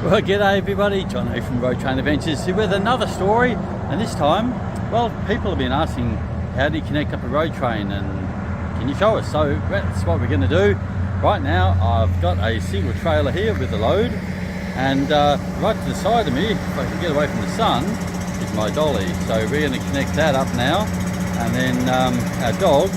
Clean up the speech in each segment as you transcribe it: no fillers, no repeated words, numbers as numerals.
Well, g'day everybody, John here from Road Train Adventures here with another story, and this time, well, people have been asking how do you connect up a road train and can you show us? So that's what we're going to do. Right now I've got a single trailer here with a load, and right to the side of me, if I can get away from the sun, is my dolly. So we're going to connect that up now, and then our dog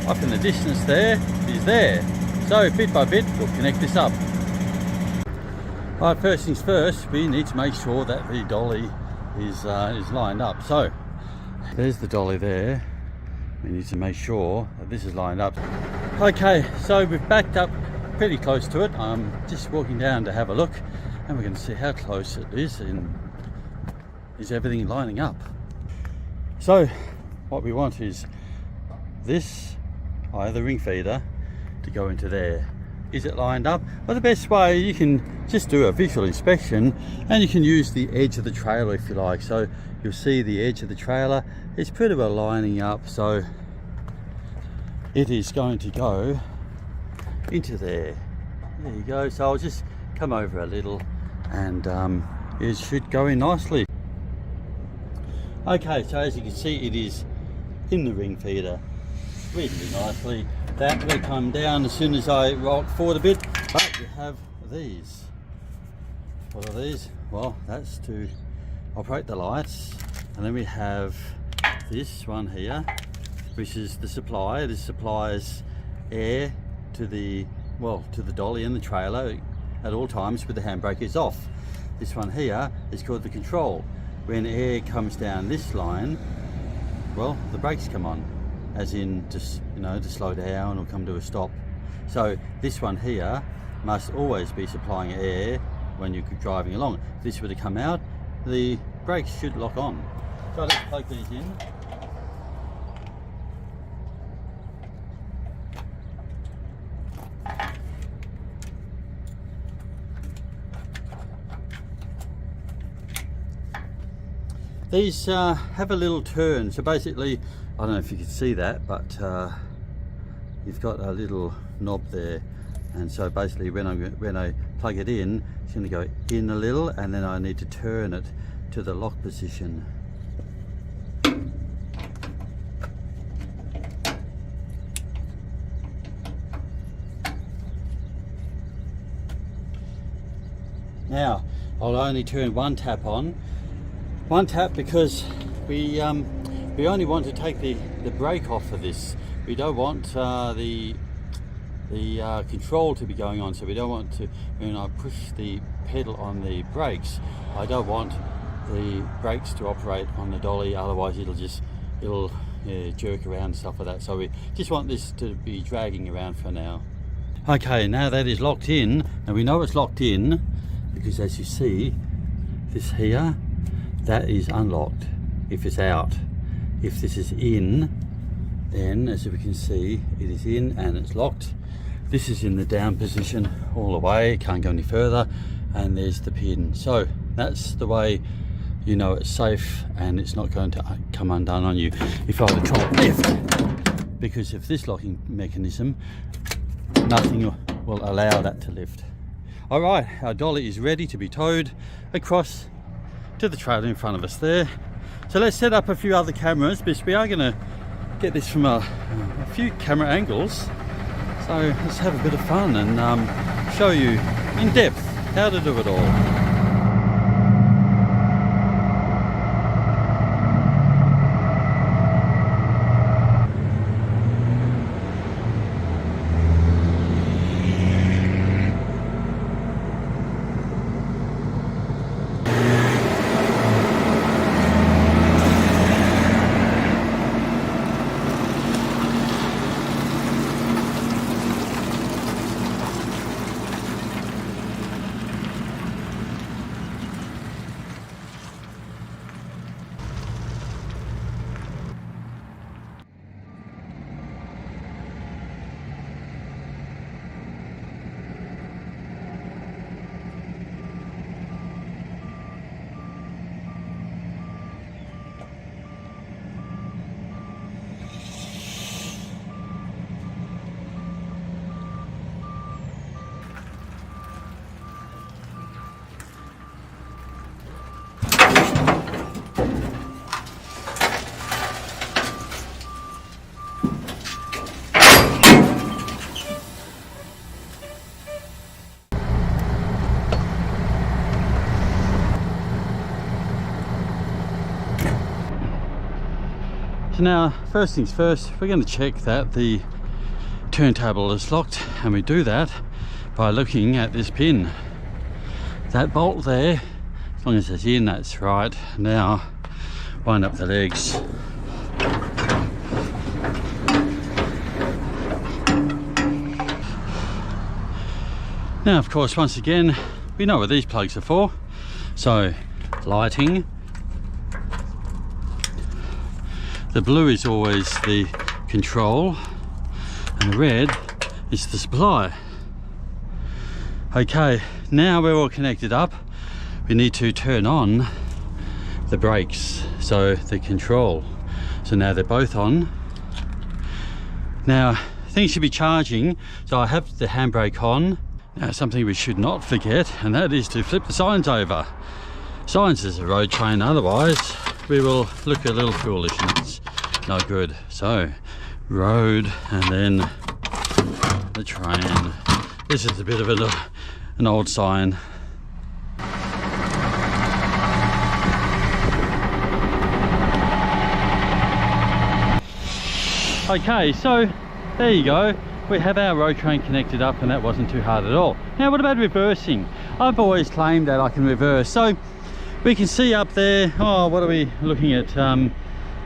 up in the distance there is there. So bit by bit we'll connect this up. Right, first things first, we need to make sure that the dolly is lined up. So there's the dolly there. We need to make sure that this is lined up. Okay, so we've backed up pretty close to it. I'm just walking down to have a look, and we're going to see how close it is and is everything lining up. So what we want is this, the ring feeder, to go into there. Is it lined up? Well, the best way, you can just do a visual inspection, and you can use the edge of the trailer if you like. So you'll see the edge of the trailer, it's pretty well lining up, so it is going to go into there. There you go. So I'll just come over a little, and it should go in nicely. Okay, so as you can see, it is in the ring feeder reasonably nicely. That will come down as soon as I roll forward a bit. But you have these. What are these? Well, that's to operate the lights. And then we have this one here, which is the supply. This supplies air to the dolly and the trailer at all times with the handbrake is off. This one here is called the control. When air comes down this line, well, the brakes come on, as in just, to slow down or come to a stop. So this one here must always be supplying air when you're driving along. If this were to come out, the brakes should lock on. So let's plug these in. These have a little turn, so basically, I don't know if you can see that, but you've got a little knob there, and so basically when I plug it in, it's going to go in a little, and then I need to turn it to the lock position. Now I'll only turn one tap on. One tap because we only want to take the brake off of this. We don't want the control to be going on, so we don't want to, when I push the pedal on the brakes, I don't want the brakes to operate on the dolly, otherwise it'll jerk around and stuff like that. So we just want this to be dragging around for now. Okay, now that is locked in, and we know it's locked in because as you see, this here, that is unlocked if it's out. If this is in, then as we can see, it is in and it's locked. This is in the down position all the way, can't go any further, and there's the pin. So that's the way you know it's safe and it's not going to come undone on you if I were to try to lift, because if this locking mechanism, nothing will allow that to lift. All right, our dolly is ready to be towed across to the trailer in front of us there. So let's set up a few other cameras, because we are going to get this from a few camera angles. So let's have a bit of fun and show you in depth how to do it all. now first things first, we're going to check that the turntable is locked, and we do that by looking at this pin. That bolt there, as long as it's in, that's right. Now wind up the legs. Now of course, once again, we know what these plugs are for. So lighting, the blue is always the control and the red is the supply. Okay, now we're all connected up, we need to turn on the brakes, so the control. So now they're both on. Now things should be charging, so I have the handbrake on. Now something we should not forget, and that is to flip the signs over. Signs is a road train, otherwise we will look a little foolish and it's no good. So road and then the train. This is a bit of an old sign. Okay, so there you go. We have our road train connected up, and that wasn't too hard at all. Now what about reversing? I've always claimed that I can reverse. So we can see up there, oh, what are we looking at? I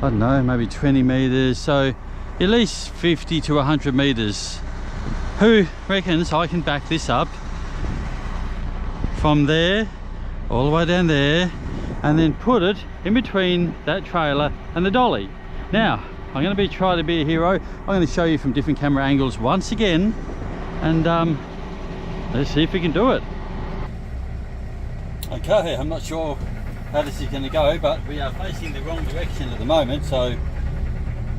don't know, maybe 20 meters. So at least 50 to 100 meters. Who reckons I can back this up from there all the way down there and then put it in between that trailer and the dolly? Now I'm going to try to be a hero. I'm going to show you from different camera angles once again, and let's see if we can do it. Okay, I'm not sure how this is going to go, but we are facing the wrong direction at the moment, so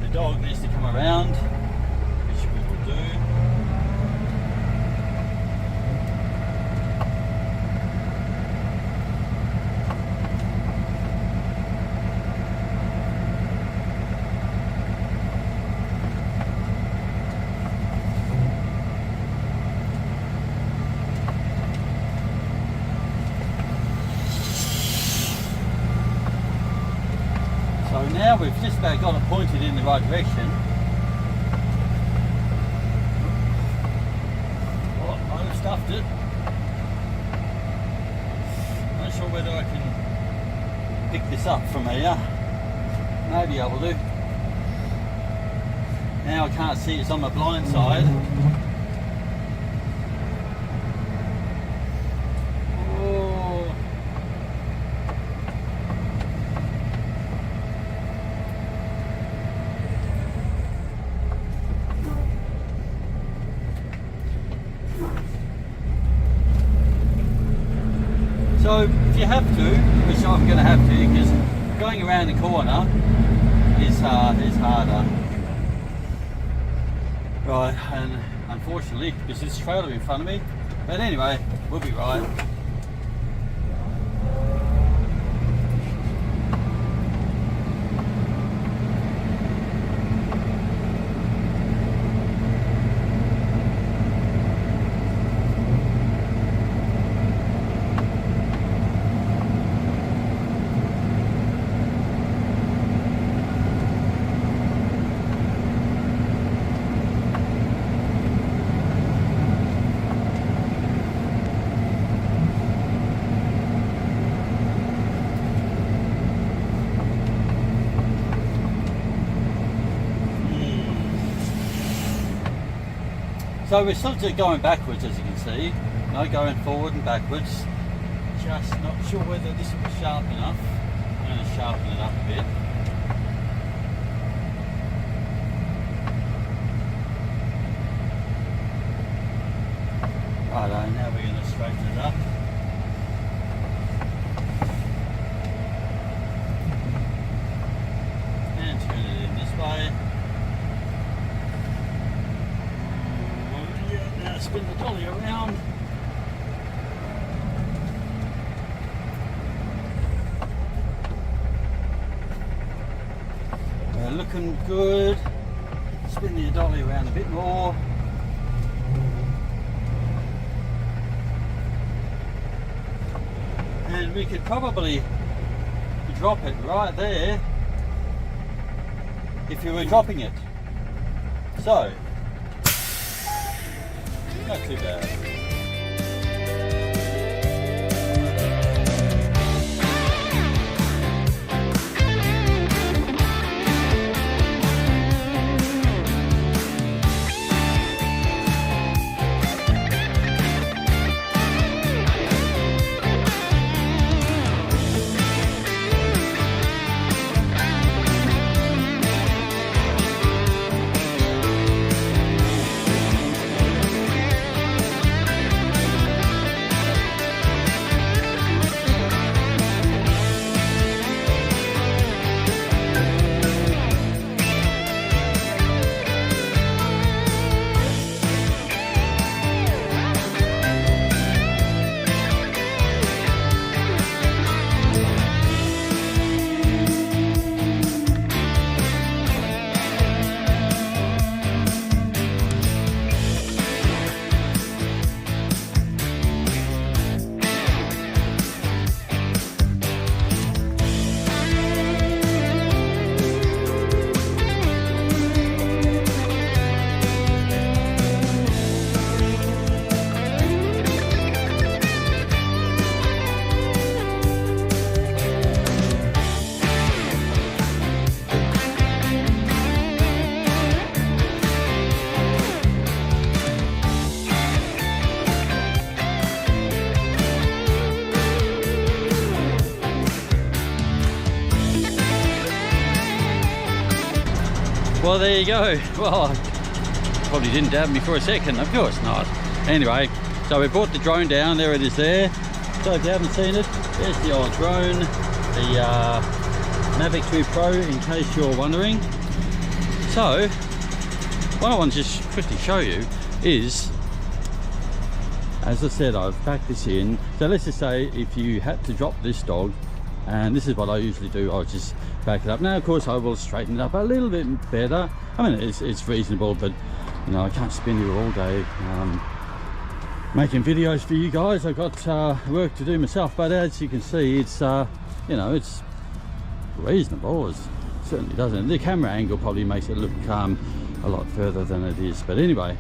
the dog needs to come around, which we will do. So now we've just about got it pointed in the right direction. Oh, I have stuffed it. Not sure whether I can pick this up from here. Maybe I will do. Now I can't see, it's on my blind side. So if you have to, which I'm going to have to, because going around the corner is harder. Right, and unfortunately, because this trailer in front of me, but anyway, we'll be right. So we're sort of going backwards, as you can see, no going forward and backwards. Just not sure whether this will be sharp enough. I'm going to sharpen it up a bit. Righto, now we're going to straighten it up. And turn it in this way. Now spin the dolly around. We're looking good. Spin the dolly around a bit more. And we could probably drop it right there if you were dropping it. So, not too bad. Well, there you go. Well, I probably didn't doubt me for a second. Of course not. Anyway, so we brought the drone down. There it is there. So if you haven't seen it, there's the old drone, the Mavic 2 Pro, in case you're wondering. So what I want to just quickly show you is, as I said, I've packed this in. So let's just say if you had to drop this dog, and this is what I usually do, I'll just back it up. Now of course I will straighten it up a little bit better. I mean, it's reasonable, but you know, I can't spend here all day making videos for you guys. I've got work to do myself, but as you can see, it's you know, it's reasonable. It certainly doesn't. The camera angle probably makes it look a lot further than it is, but anyway,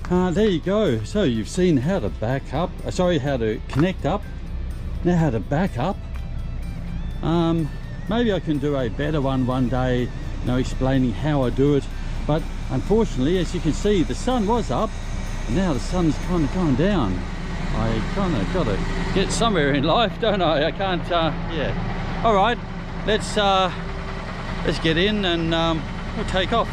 there you go. So you've seen how to back up, sorry, how to connect up. Now how to back up. Maybe I can do a better one day, you know, explaining how I do it, but unfortunately, as you can see, the sun was up and now the sun's kind of gone down. I kind of got to get somewhere in life, don't I? I can't yeah. All right, let's get in and we'll take off.